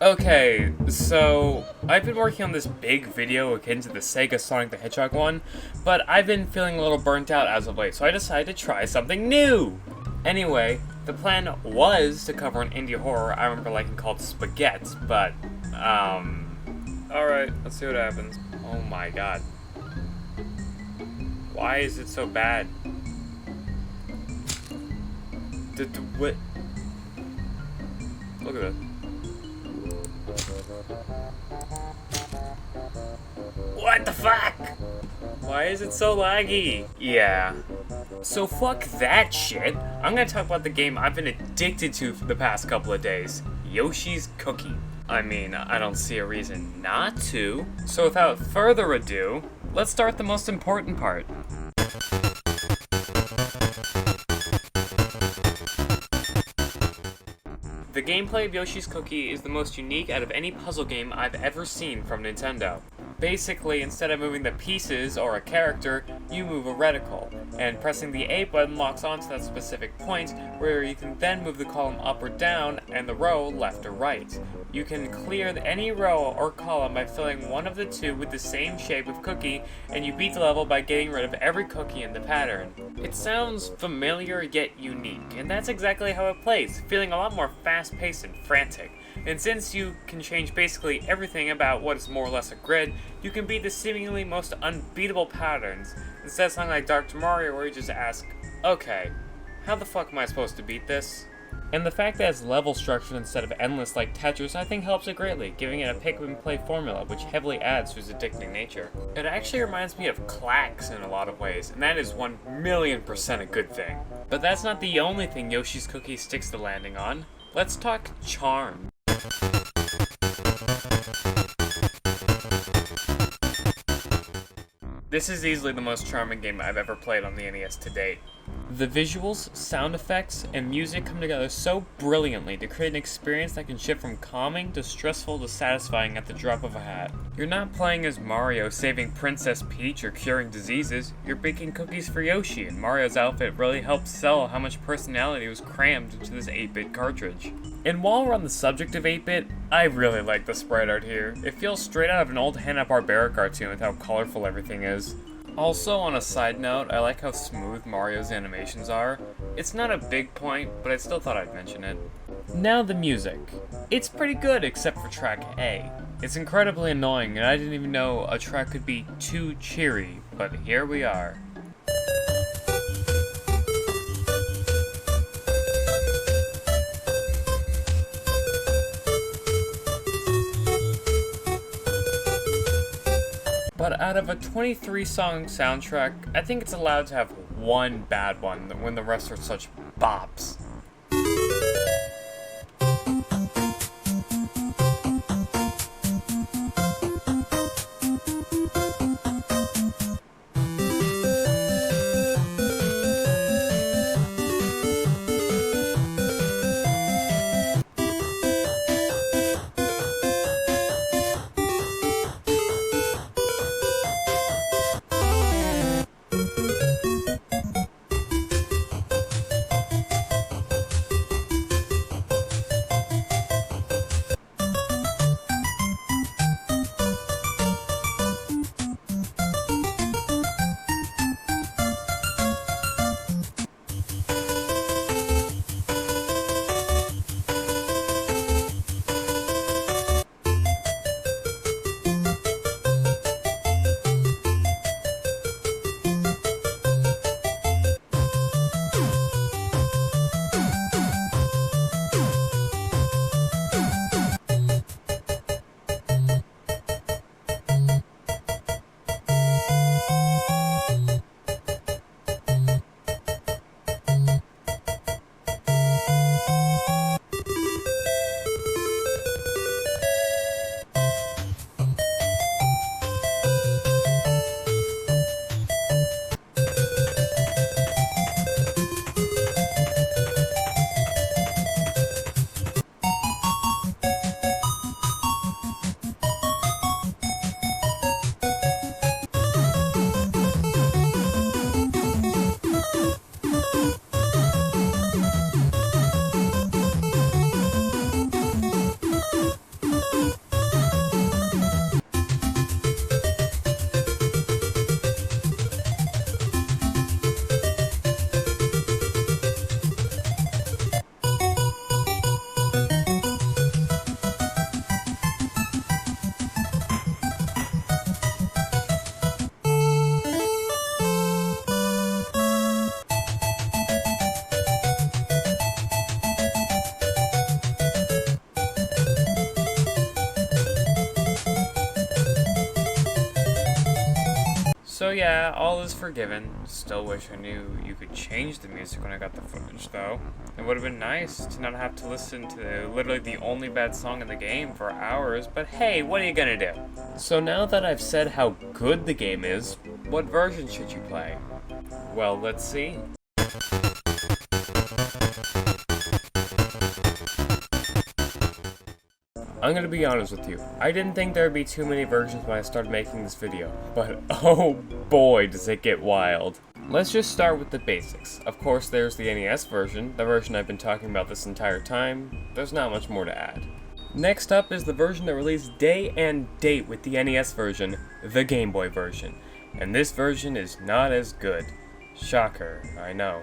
Okay, so I've been working on this big video akin to the Sega Sonic the Hedgehog one, but I've been feeling a little burnt out as of late, so I decided to try something new! Anyway, the plan was to cover an indie horror I remember liking called Spaghetti, but, alright, let's see what happens. Oh my god. Why is it so bad? What? Look at this. What the fuck? Why is it so laggy? Yeah. So fuck that shit. I'm gonna talk about the game I've been addicted to for the past couple of days. Yoshi's Cookie. I mean, I don't see a reason not to. So without further ado, let's start the most important part. The gameplay of Yoshi's Cookie is the most unique out of any puzzle game I've ever seen from Nintendo. Basically, instead of moving the pieces or a character, you move a reticle, and pressing the A button locks onto that specific point, where you can then move the column up or down, and the row left or right. You can clear any row or column by filling one of the two with the same shape of cookie, and you beat the level by getting rid of every cookie in the pattern. It sounds familiar yet unique, and that's exactly how it plays, feeling a lot more fast-paced and frantic. And since you can change basically everything about what is more or less a grid, you can beat the seemingly most unbeatable patterns, instead of something like Dr. Mario where you just ask, okay, how the fuck am I supposed to beat this? And the fact that it's level structured instead of endless like Tetris I think helps it greatly, giving it a pick-up-and-play formula which heavily adds to its addicting nature. It actually reminds me of Clax in a lot of ways, and that is 1,000,000% a good thing. But that's not the only thing Yoshi's Cookie sticks the landing on. Let's talk charm. This is easily the most charming game I've ever played on the NES to date. The visuals, sound effects, and music come together so brilliantly to create an experience that can shift from calming to stressful to satisfying at the drop of a hat. You're not playing as Mario saving Princess Peach or curing diseases, you're baking cookies for Yoshi, and Mario's outfit really helps sell how much personality was crammed into this 8-bit cartridge. And while we're on the subject of 8-bit, I really like the sprite art here. It feels straight out of an old Hanna-Barbera cartoon with how colorful everything is. Also, on a side note, I like how smooth Mario's animations are. It's not a big point, but I still thought I'd mention it. Now the music. It's pretty good except for track A. It's incredibly annoying, and I didn't even know a track could be too cheery, but here we are. But out of a 23-song soundtrack, I think it's allowed to have one bad one when the rest are such bops. So yeah, all is forgiven. Still wish I knew you could change the music when I got the footage, though. It would have been nice to not have to listen to literally the only bad song in the game for hours, but hey, what are you gonna do? So now that I've said how good the game is, what version should you play? Well, let's see. I'm gonna be honest with you, I didn't think there would be too many versions when I started making this video, but oh boy does it get wild. Let's just start with the basics. Of course there's the NES version, the version I've been talking about this entire time. There's not much more to add. Next up is the version that released day and date with the NES version, the Game Boy version. And this version is not as good. Shocker, I know.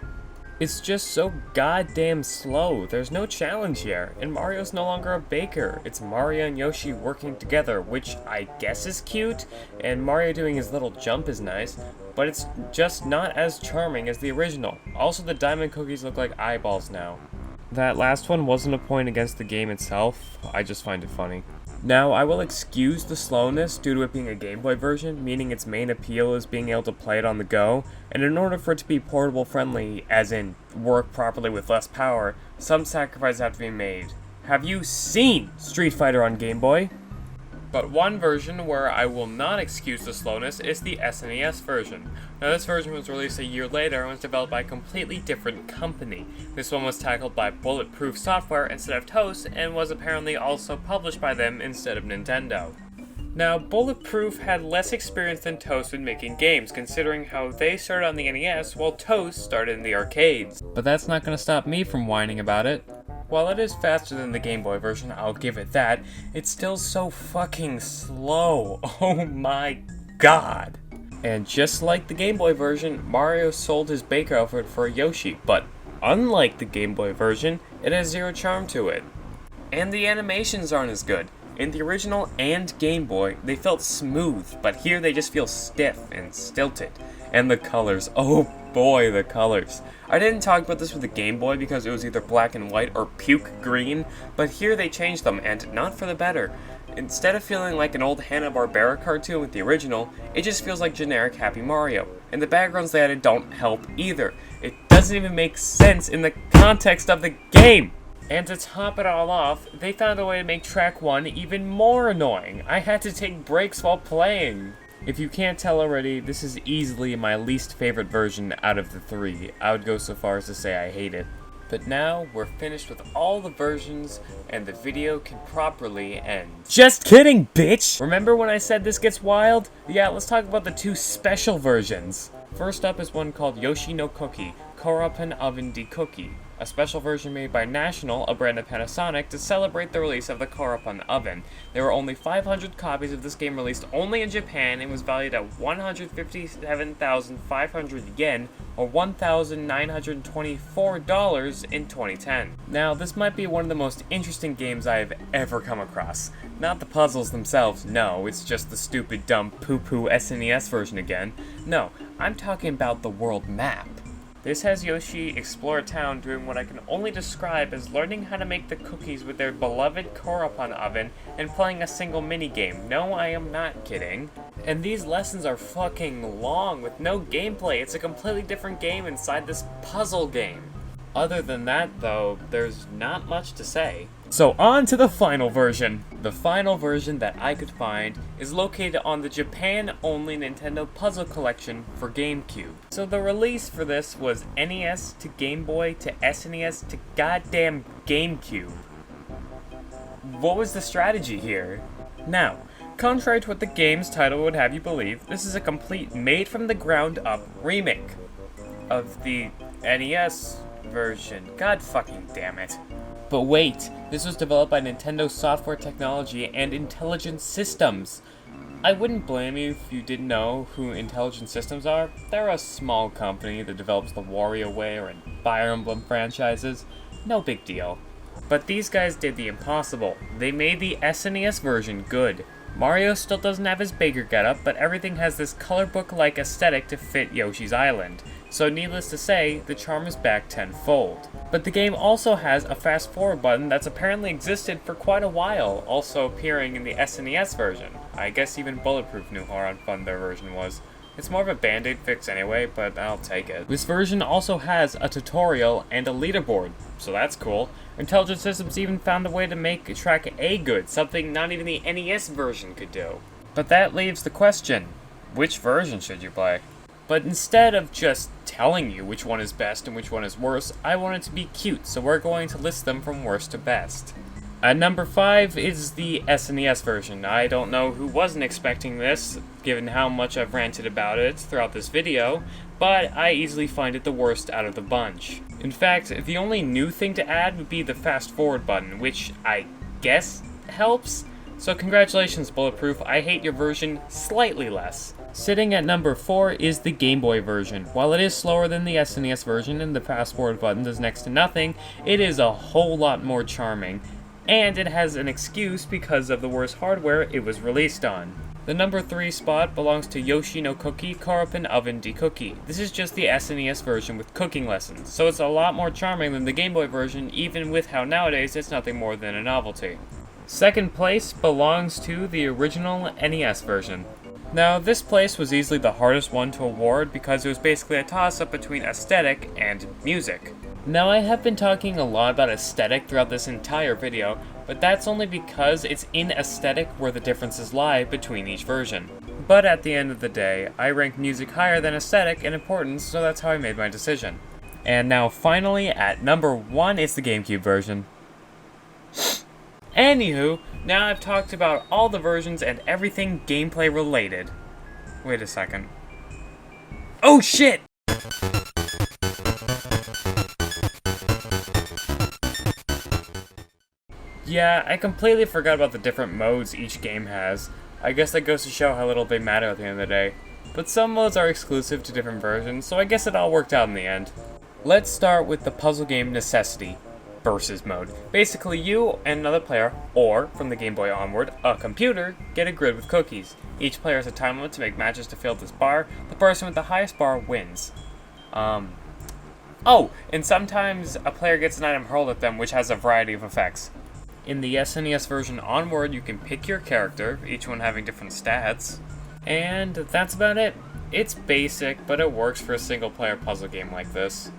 It's just so goddamn slow. There's no challenge here, and Mario's no longer a baker. It's Mario and Yoshi working together, which I guess is cute, and Mario doing his little jump is nice, but it's just not as charming as the original. Also, the diamond cookies look like eyeballs now. That last one wasn't a point against the game itself, I just find it funny. Now, I will excuse the slowness due to it being a Game Boy version, meaning its main appeal is being able to play it on the go, and in order for it to be portable friendly, as in work properly with less power, some sacrifices have to be made. Have you seen Street Fighter on Game Boy? But one version where I will not excuse the slowness is the SNES version. Now this version was released a year later and was developed by a completely different company. This one was tackled by Bulletproof Software instead of Toast and was apparently also published by them instead of Nintendo. Now, Bulletproof had less experience than Toast in making games, considering how they started on the NES while Toast started in the arcades. But that's not going to stop me from whining about it. While it is faster than the Game Boy version, I'll give it that, it's still so fucking slow. Oh my god. And just like the Game Boy version, Mario sold his baker outfit for a Yoshi, but unlike the Game Boy version, it has zero charm to it. And the animations aren't as good. In the original and Game Boy, they felt smooth, but here they just feel stiff and stilted. And the colors, oh boy, the colors. I didn't talk about this with the Game Boy because it was either black and white or puke green, but here they changed them, and not for the better. Instead of feeling like an old Hanna-Barbera cartoon with the original, it just feels like generic Happy Mario. And the backgrounds they added don't help either. It doesn't even make sense in the context of the game! And to top it all off, they found a way to make track 1 even more annoying. I had to take breaks while playing. If you can't tell already, this is easily my least favorite version out of the 3. I would go so far as to say I hate it. But now, we're finished with all the versions, and the video can properly end. Just kidding, bitch! Remember when I said this gets wild? Yeah, let's talk about the 2 special versions. First up is one called Yoshi no Cookie, Korapan Oven de Cookie. A special version made by National, a brand of Panasonic, to celebrate the release of the Korapan Oven. There were only 500 copies of this game released only in Japan and was valued at 157,500 yen, or $1,924 in 2010. Now, this might be one of the most interesting games I have ever come across. Not the puzzles themselves, no, it's just the stupid, dumb, poo-poo SNES version again. No, I'm talking about the world map. This has Yoshi explore a town doing what I can only describe as learning how to make the cookies with their beloved Korapan oven and playing a single minigame. No, I am not kidding. And these lessons are fucking long with no gameplay. It's a completely different game inside this puzzle game. Other than that, though, there's not much to say. So on to the final version. The final version that I could find is located on the Japan-only Nintendo Puzzle Collection for GameCube. So the release for this was NES to Game Boy to SNES to goddamn GameCube. What was the strategy here? Now, contrary to what the game's title would have you believe, this is a complete made-from-the-ground-up remake of the NES version. God fucking damn it. But wait, this was developed by Nintendo Software Technology and Intelligent Systems. I wouldn't blame you if you didn't know who Intelligent Systems are. They're a small company that develops the WarioWare and Fire Emblem franchises. No big deal. But these guys did the impossible. They made the SNES version good. Mario still doesn't have his baker getup, but everything has this color book-like aesthetic to fit Yoshi's Island. So needless to say, the charm is back tenfold. But the game also has a fast forward button that's apparently existed for quite a while, also appearing in the SNES version. I guess even Bulletproof knew how fun their version was. It's more of a band-aid fix anyway, but I'll take it. This version also has a tutorial and a leaderboard, so that's cool. Intelligent Systems even found a way to make track A good, something not even the NES version could do. But that leaves the question, which version should you play? But instead of just telling you which one is best and which one is worse, I want it to be cute, so we're going to list them from worst to best. At number 5 is the SNES version. I don't know who wasn't expecting this, given how much I've ranted about it throughout this video, but I easily find it the worst out of the bunch. In fact, the only new thing to add would be the fast forward button, which I guess helps. So congratulations, Bulletproof, I hate your version slightly less. Sitting at number 4 is the Game Boy version. While it is slower than the SNES version and the fast forward button does next to nothing, it is a whole lot more charming. And it has an excuse because of the worst hardware it was released on. The number 3 spot belongs to Yoshi no Cookie Koropin Oven de Cookie. This is just the SNES version with cooking lessons, so it's a lot more charming than the Game Boy version, even with how nowadays it's nothing more than a novelty. Second place belongs to the original NES version. Now, this place was easily the hardest one to award because it was basically a toss-up between aesthetic and music. Now, I have been talking a lot about aesthetic throughout this entire video, but that's only because it's in aesthetic where the differences lie between each version. But at the end of the day, I rank music higher than aesthetic in importance, so that's how I made my decision. And now finally, at number 1 is the GameCube version. Anywho, now I've talked about all the versions and everything gameplay related. Wait a second. Oh shit! Yeah, I completely forgot about the different modes each game has. I guess that goes to show how little they matter at the end of the day. But some modes are exclusive to different versions, so I guess it all worked out in the end. Let's start with the puzzle game Necessity versus mode. Basically, you and another player, or, from the Game Boy onward, a computer, get a grid with cookies. Each player has a time limit to make matches to fill this bar. The person with the highest bar wins. Oh, and sometimes a player gets an item hurled at them, which has a variety of effects. In the SNES version onward, you can pick your character, each one having different stats. And that's about it. It's basic, but it works for a single-player puzzle game like this.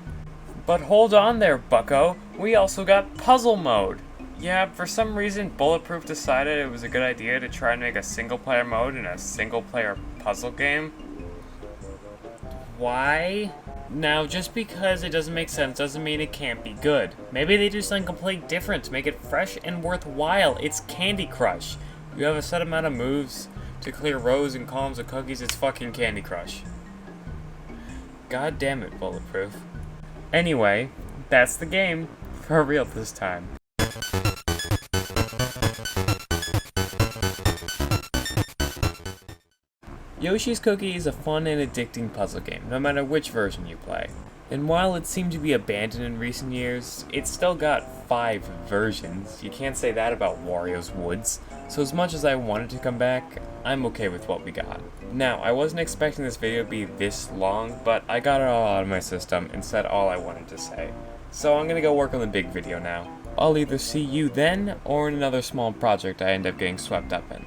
But hold on there, bucko. We also got puzzle mode. Yeah, for some reason, Bulletproof decided it was a good idea to try and make a single-player mode in a single-player puzzle game. Why? Now, just because it doesn't make sense doesn't mean it can't be good. Maybe they do something completely different to make it fresh and worthwhile. It's Candy Crush. You have a set amount of moves to clear rows and columns of cookies. It's fucking Candy Crush. God damn it, Bulletproof. Anyway, that's the game. For real this time. Yoshi's Cookie is a fun and addicting puzzle game, no matter which version you play. And while it seemed to be abandoned in recent years, it's still got 5 versions. You can't say that about Wario's Woods. So as much as I wanted to come back, I'm okay with what we got. Now, I wasn't expecting this video to be this long, but I got it all out of my system and said all I wanted to say. So I'm gonna go work on the big video now. I'll either see you then, or in another small project I end up getting swept up in.